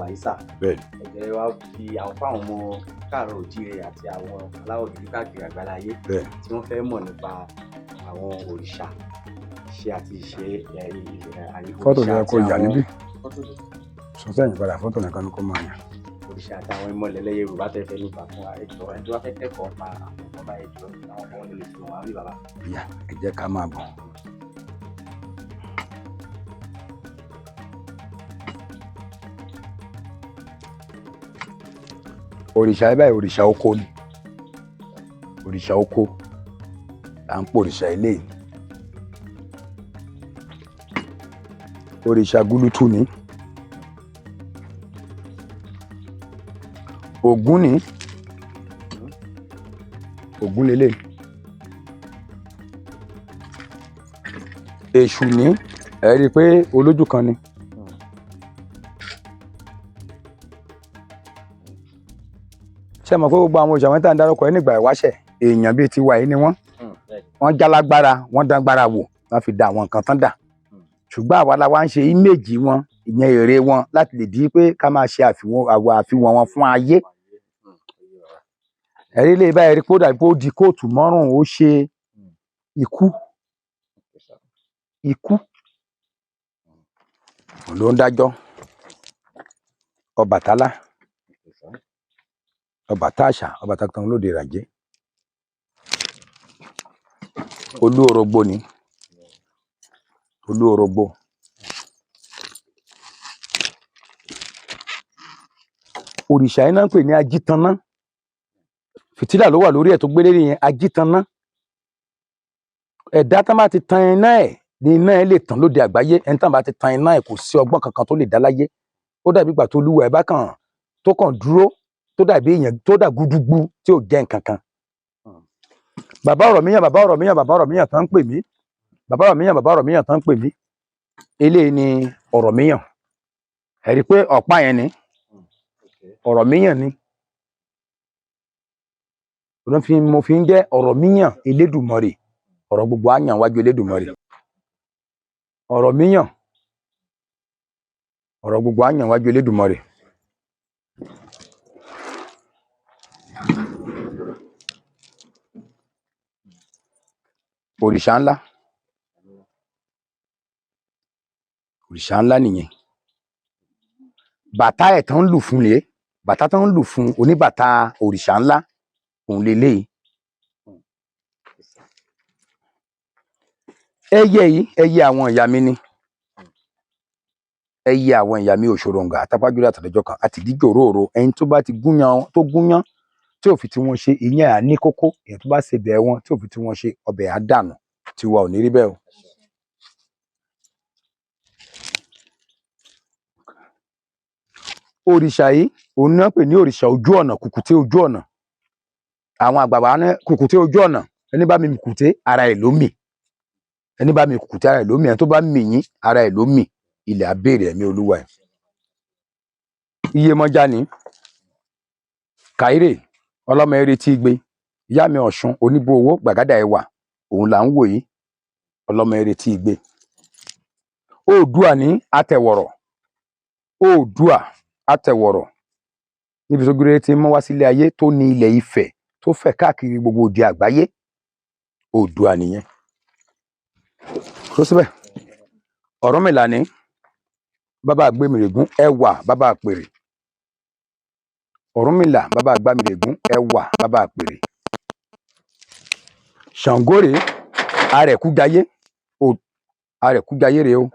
wà yìí sà. bẹ́ẹ̀ ẹ̀jẹ̀ wa fi àwọn fáwọn ọmọ káàárọ̀ oòjíire àti àwọn aláwọ̀ dúdú káàkiri àgbáláyé bẹ́ẹ̀ tí wọ́n fẹ́ mọ̀ nípa àwọn òrìṣà ìṣe àti ìṣe fọ́tò yẹ kó yà níbí sọ sẹ́yìn padà fọ́tò nìkan ni kó máa yà. òrìṣà àti àwọn ìmọ̀lẹ́lẹ́ Yorùbá tẹ́ fẹ́ nípa fún wa ẹjọ́ ẹni tó wá fẹ́ kẹ́kọ̀ọ́ pa àwọn ọba ẹjọ́ àwọn ọmọ nílé tí wọ́n á rí bàbá. ìyá ẹ jẹ́ ká máa bọ̀. òrìṣà ẹ báyìí òrìṣà oko ni òrìṣà oko là ń pò òrìṣà ilé yìí òrìṣà gúlútù ni Ògún ni Ògún lélẹ̀ Èṣù ni ẹ rí i pé olójú kan ni ṣé mọ̀ pé gbogbo àwọn òṣèwọ̀n tá à ń dárúkọ ẹ nígbà ìwáṣẹ̀ èèyàn bíi tiwa yìí ni wọ́n jálágbára wọ́n dágbára wò wọ́n fi da àwọn nǹkan tán dà ṣùgbọ́n àwa la wá ń ṣe íméèjì wọn ìyẹn èrè wọn láti lè di pé ká máa ṣe àfihàn wọn fún ayé ẹ̀rí lè báyìí rí pé ó dàbí pé ó di kóòtù mọ́rùn ó ṣe ikú ló ń dájọ́ Ọbàtálá Ọbàtáṣà Ọbàtátán lóde ìràjẹ́ Olúorogbo ni Olúorogbo òrìṣà yìí náà ń pè ní Ajítanná fìtílà ló wà lórí ẹ̀ tó gbé lérí yẹn Ajítanná ẹ̀dá tán bá ti tan iná ẹ̀ ní iná ẹ̀ lè tàn lóde àgbáyé ẹni tán bá ti tan iná ẹ̀ kò sí ọgbọ́n kankan tó lè dá láyé ó dàbí ìgbà tó lúwa ẹ̀ bá kàn tó kàn dúró tó dàbí èèyàn tó dà gúdúgbú tí ò jẹ́ nǹkan kan bàbá Ọ̀rọ̀míyàn tán ń pè mí bàbá Ọ̀rọ̀míyàn tán ń pè mí eléyìí ni Ọ̀rọ̀míyàn ẹ rí i pé ọ̀pá yẹn ni Ọ̀rọ̀míyàn ni mo fi ń jẹ́ Ọ̀rọ̀míyàn Elédùmarè ọ̀rọ̀ gbogbo àyàn wájú Elédùmarè Ọ̀rọ̀míyàn ọ̀rọ̀ gbogbo àyàn wájú Elédùmarè. òrìṣà ńlá nìyẹn bàtà ẹ̀ tán ń lù fún lé bàtà tán ń lù fún oníbàtà òrìṣà ńlá òun lélẹ́yìí ẹyẹ yìí ẹyẹ àwọn ìyá mi ni ẹyẹ àwọn ìyá mi Òṣòròǹgà àtàpájúlẹ̀ àtàlẹ́jọ́ kan àti ìdíjọ́ òróòro ẹni tó bá ti gúnyán tó gúnyán tí ò fi tí wọ́n ṣe ìyẹn à ní kókó èyí tó bá ṣe bẹ́ẹ̀ wọn tí ò fi tí wọ́n ṣe ọbẹ̀ á dànù tiwa ò ní rí bẹ́ẹ̀ o. òrìṣà yìí òun náà pè ní òrìṣà ojú ọ̀nà kùkùté ojú ọ̀nà àwọn àgbààgbà ní kùkùté ojú ọ̀nà ẹni bá mi kùkùté ara ẹ̀ ló mì ẹni bá mi kùkùté ara ẹ̀ ló mì ẹni tó bá mì yín ara ẹ̀ ló mì ilẹ̀ abéèrè ẹ̀mí olúwa ẹ̀. Iyemọja ni Kàírè ọlọ́mọ eré tí gbé ìyá mi Ọ̀ṣun oníbó owó gbàgádà ẹwà òun là ń wò yìí ọlọ́mọ eré tí gbé Oòduà ní Àtẹ̀wọ̀rọ̀ Oòduà Àtẹ̀wọ̀rọ̀ níbi tó gbére tí mọ́ wá sílé ayé tó ní ilẹ̀ Ifẹ̀ tó fẹ̀ káàkiri gbogbo òde àgbáyé Oòduà nìyẹn tó síbẹ̀. Ọ̀rúnmìlà ní bàbá Àgbémìrègún ẹwà bàbá Àpèrè Ọ̀rúnmìlà bàbá Àgbámìrègún ẹwà bàbá Àpèrè Ṣàngó rèé Arẹ̀kújayé Arẹ̀kújayé rèé o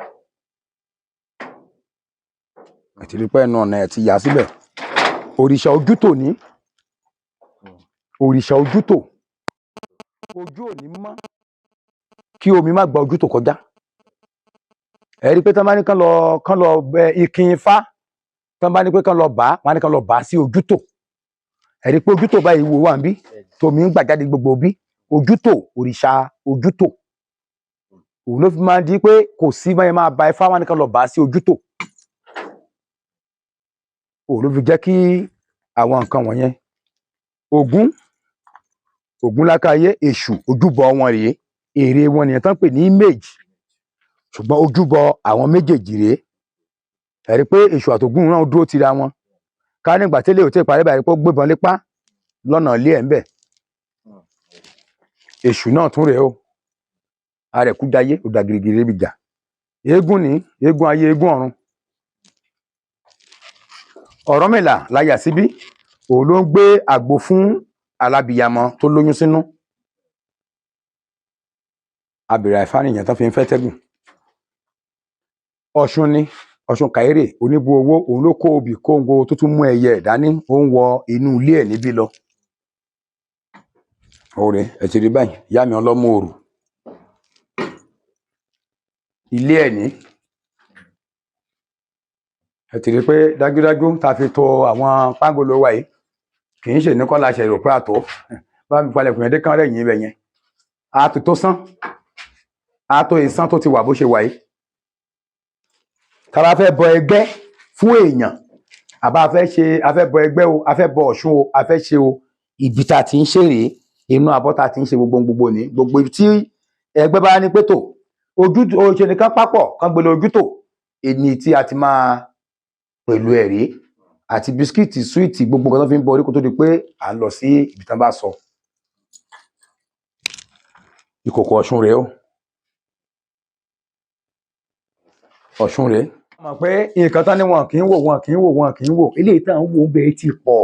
àti rí pẹ́ ẹnu ọ̀nà ẹ̀ ti yà síbẹ̀. Òrìṣà Ojútò ní òrìṣà Ojútò ojú òní mọ́ kí omi má gba Ojútò kọjá ẹ rí pé tán bá ní kán lọ bẹ Ikin Ifá tán bá ní pé kán lọ bá wọn ní kán lọ bá sí Ojútò ẹ rí pé Ojútò báyìí wò wà ń bí tómi ń gbà jáde gbogbo bí Ojútò òrìṣà Ojútò òun ló fi máa di pé kò sí báyìí máa ba Ifá wọn ní kán lọ bá sí Ojútò òun ló fi jẹ́ kí àwọn nǹkan wọ̀nyẹn Ògún lákàyé Èṣù ojúbọ wọn rèé èrè wọn nìyẹn tán pè ní image ṣùgbọ́n ojúbọ àwọn méjèèjì rèé ẹ̀rí pé èṣù àtògùn náà dúró tira wọn ká nígbà tẹ́lẹ̀ ò tí ì parí báyìí pé ó gbébọn lépa lọ́nà ilé ẹ̀ ń bẹ̀ èṣù náà tún rèé o arẹ̀kú jayé ó da girigiri bí jà eégún ní eégún ayé eégún ọ̀run Ọ̀rúnmìlà láyà síbí òun ló ń gbé àgbo fún alábìyamọ tó lóyún sínú abèrè àìfánìyàn tó fi ń fẹ́ tẹ́gùn Ọ̀ṣun ni Ọ̀ṣun Kàírè oníbu owó òun ló kó obì kóńgò tó tún mú ẹyẹ ẹ̀ dání ó ń wọ inú ilé ẹ̀ níbí lọ òrè ẹ ti rí báyìí ìyá mi ọlọ́mọ òrù ilé ẹ̀ ní ẹ ti rí pé dájúdájú tá a fi to àwọn pángolo wa yìí kì í ṣe ní kọ́lá ṣe ìròpé àtó bá mi palẹ̀kùn yẹn dé kán rẹ̀yìn ibẹ̀ yẹn a tó tó sán a tó ìsán tó ti wà bó ṣe wà yìí tá a bá fẹ́ bọ ẹgbẹ́ fún èèyàn àbá a fẹ́ bọ ẹgbẹ́ o a fẹ́ bọ Ọ̀ṣun o a fẹ́ ṣe o ibi tá a ti ń ṣeré inú abọ́ tá a ti ń ṣe gbogbo ní gbogbo ibi tí ẹgbẹ́ bá ní pé tò ojú oṣù nìkan papọ̀ kan gbélé ojú tò ẹni tí a ti máa pẹ̀lú ẹ̀rí àti bisikíìtì súwìtì gbogbo nǹkan tó fi ń bọ orí kó tó di pé à ń lọ sí ibi tán bá sọ ìkòkò Ọ̀ṣun rèé o Ọ̀ṣun rèé mọ̀ pé nǹkan tán ni wọn kì í wò eléyìí tán wò bẹ́ẹ̀ ti pọ̀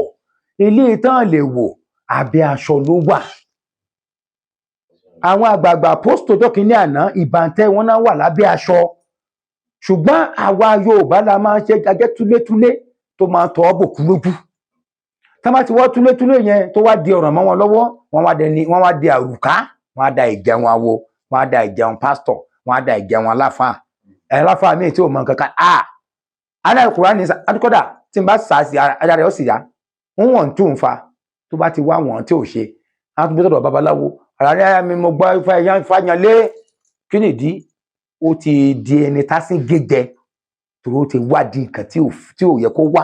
eléyìí tán lè wò abẹ́ aṣọ ló wà àwọn àgbààgbà pósítò tó kìíní àná ìbàntẹ́ wọn náà wà lábẹ́ aṣọ ṣùgbọ́n àwa Yorùbá la máa ń ṣe gẹ́gẹ́ túlétúlé tó máa ń tọ́ bòkú lójú tá bá ti wọ́ túlétúlé yẹn tó wá di ọ̀ràn mọ́ wọn lọ́wọ́ wọ́n wá di àrùká wọ́n á da ìjẹun awo wọ́n á da ìjẹun pásítọ̀ wọ́n á da ìjẹun aláfáà aláfáà míì tí ò mọ nǹkan kan aláìkúrá ní adúkọ́dà tí n bá sà sí ajá rẹ̀ ó sì yá wọ́n tún ń fa tó bá ti wá wọ́n tí ò ṣe á tún gbé sọ́dọ̀ babaláwo àràrí ara mi mo gbọ́ ifá ẹ̀yán fáyan lé kí nìdí ó ti di ẹni tásín gẹ́gẹ́ torí ó ti wádìí nǹkan tí ò yẹ kó wá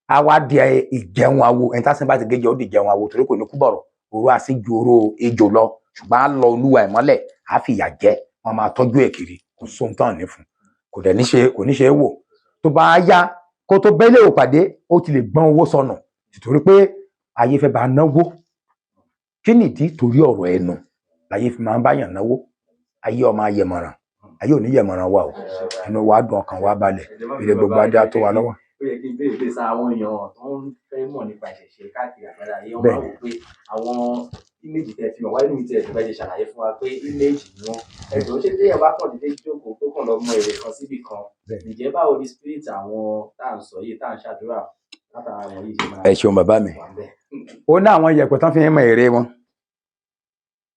á wá di ìjẹun awo ẹni tásín bá ti gẹ́gẹ́ ó di ìjẹun awo torí kò ní kú bọ̀rọ̀ òru àṣejù oró ejò lọ ṣùgbọ́n á lọ olúwa ẹ̀ mọ́lẹ̀ á fìyà jẹ wọn máa tọ́jú ẹ̀ kiri kò sóhun tán ní fún kò ní ṣe é wò tó bá yá kó tó bẹ́lẹ̀ ò pàdé ó ti lè gbọ́n owó sọnù nítorí pé ayé fẹ́ bá náwó kí nìdí torí ọ̀rọ̀ ẹnu láyé fi máa ń báyàn náwó ayé ọmọ ayẹmọ̀ràn ayé ò ní yẹmọ̀ràn wa o ẹnu wa dùn ọkàn wa balẹ̀ ilé gbogbo adé á tó wa lọ́wọ́. ó yẹ kí n béèrè pé sa àwọn èèyàn tó ń fẹ́ mọ̀ nípa ìṣẹ̀ṣe káàkiri àgbàlá ayé wọn máa wò pé àwọn íméèjì tẹ́ fi hàn wáyé níbi tí ẹ̀ tó bá ṣe ṣàlàyé fún wa pé íméèjì ni wọ́n ẹ̀dùn ṣé téèyàn bá kàn dédé jókòó tó kàn lọ mọ èrè kan síbì kan ǹjẹ́ báwo ni spirit àwọn tá à ń sọ yìí tá à ń ṣàdúrà látara àwọn yìí ṣe máa. ẹ ṣeun bàbá mi ó ní àwọn yẹ̀pẹ̀ tán fi ń mọ èrè wọn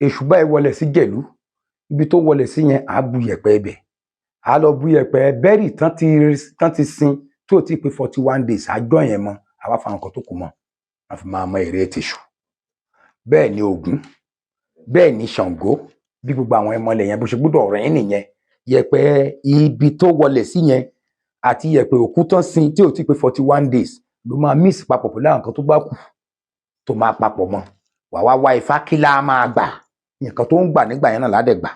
èṣù báyìí wọlé sí jẹ̀lú ibi tó wọlé sí yẹn á bu yẹ̀pẹ̀ ibẹ̀ á lọ bu yẹ̀pẹ̀ bẹ́rì tán ti sin tó ti pé 41 days àjọ yẹn mọ àwa fa nǹkan tó kù mọ wọn fi máa mọ èrè tèṣù bẹ́ẹ̀ ni Ògún bẹ́ẹ̀ ni Ṣàngó bí gbogbo àwọn ẹmọlẹ̀ yẹn bó ṣe gbọ́dọ̀ rẹ̀ nìyẹn yẹ̀pẹ̀ ibi tó wọlé sí yẹn àti yẹ̀pẹ̀ òkú tán sin tí ò ti pé 41 days ló máa mix papọ̀ pẹ̀lú àwọn nǹkan tó bá kù tó máa papọ̀ mọ́ wàá wá ifá kí lá máa gbà nǹkan tó ń gbà nígbà yẹn náà ládẹ gbà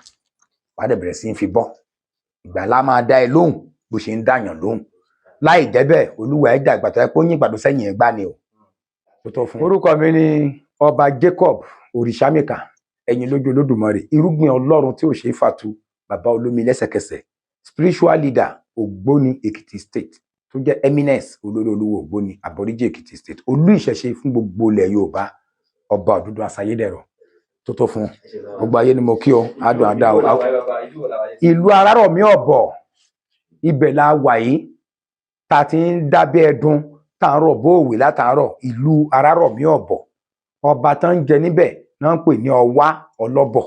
wàá dẹ bẹ̀rẹ̀ sí í fi bọ́ ìgbà lá máa dá ẹ lóhùn bó ṣe ń dáyàn lóhùn láì jẹ́ bẹ́ẹ̀ olúwa ẹjà ìgbà tó yẹ kó yín ìgbàdo sẹ́yìn ẹgbà ni o tó tó fún. orúkọ mi ni ọba Jacob Òrìṣàmìkà ẹ̀yin lójú Olódùmarè irúgbìn Ọlọ́run tí ò ṣe é fàtu bàbá olómi lẹ́sẹ̀kẹsẹ̀ spiritual leader Ògbóni Èkìtì state tó jẹ́ eminence olórí olúwo Ògbóni Àbọ̀ríjì Èkìtì state olú ìṣẹ̀ṣe fún gbogbo ilẹ̀ Yorùbá ọba Ọ̀dúndún Aṣayédẹ̀rọ̀ tó tó fún gbogbo ayé ni mo kí ọ adùn àdá o ìlú Arárọ̀mí Ọ̀bọ̀ ibẹ̀ la wà yìí ta ti ń dábẹ́ ẹdun tá à ń rọ̀ bó òwe látàárọ̀ ìlú Arárọ̀mí Ọ̀bọ̀ ọba tán ń jẹ níbẹ̀ náà ń pè ní Ọwá Ọlọ́bọ̀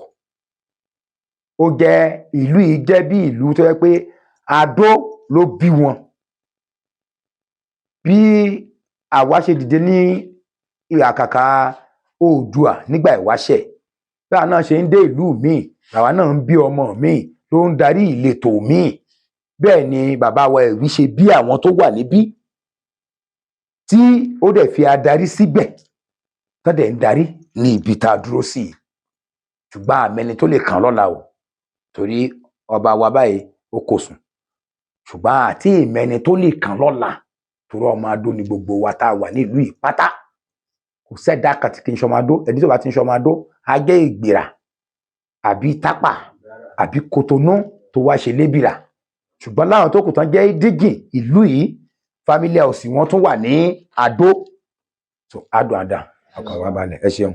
ó jẹ́ ìlú yìí jẹ́ bí ìlú tó yẹ pé Adó ló bí wọn bí àwa ṣe dìde ní ìhàkàkà Oòduà nígbà ìwáṣẹ̀ bí àwọn náà ṣe ń dé ìlú míì làwa náà ń bí ọmọ míì tó ń darí ìletò míì bẹ́ẹ̀ ni bàbá wa Ẹ̀rí ṣe bí àwọn tó wà níbí tí ó dẹ̀ fi adarí síbẹ̀ tó dẹ̀ ń darí ní ibi tá a dúró sí ṣùgbọ́n àmẹ́ni tó lè kàn lọ́la o torí ọba wa báyìí ó kò sùn ṣùgbọ́n àti ìmẹ́ni tó lè kàn lọ́la torí ọmọ Adó ni gbogbo wa tá a wà nílùú yìí pátá kò sẹ́dá kan tí kì í ṣọmọ Adó ẹni tó bá ti ń ṣọmọ Adó á jẹ́ Ìgbìrà àbí Tápà àbí Kòtónú tó wá ṣe Lébìrà ṣùgbọ́n láwọn tó kù tán jẹ́ Dígìn ìlú yìí family house wọn tún wà ní Adó so Adó àdá ọkàn wa balẹ̀ ẹ ṣeun.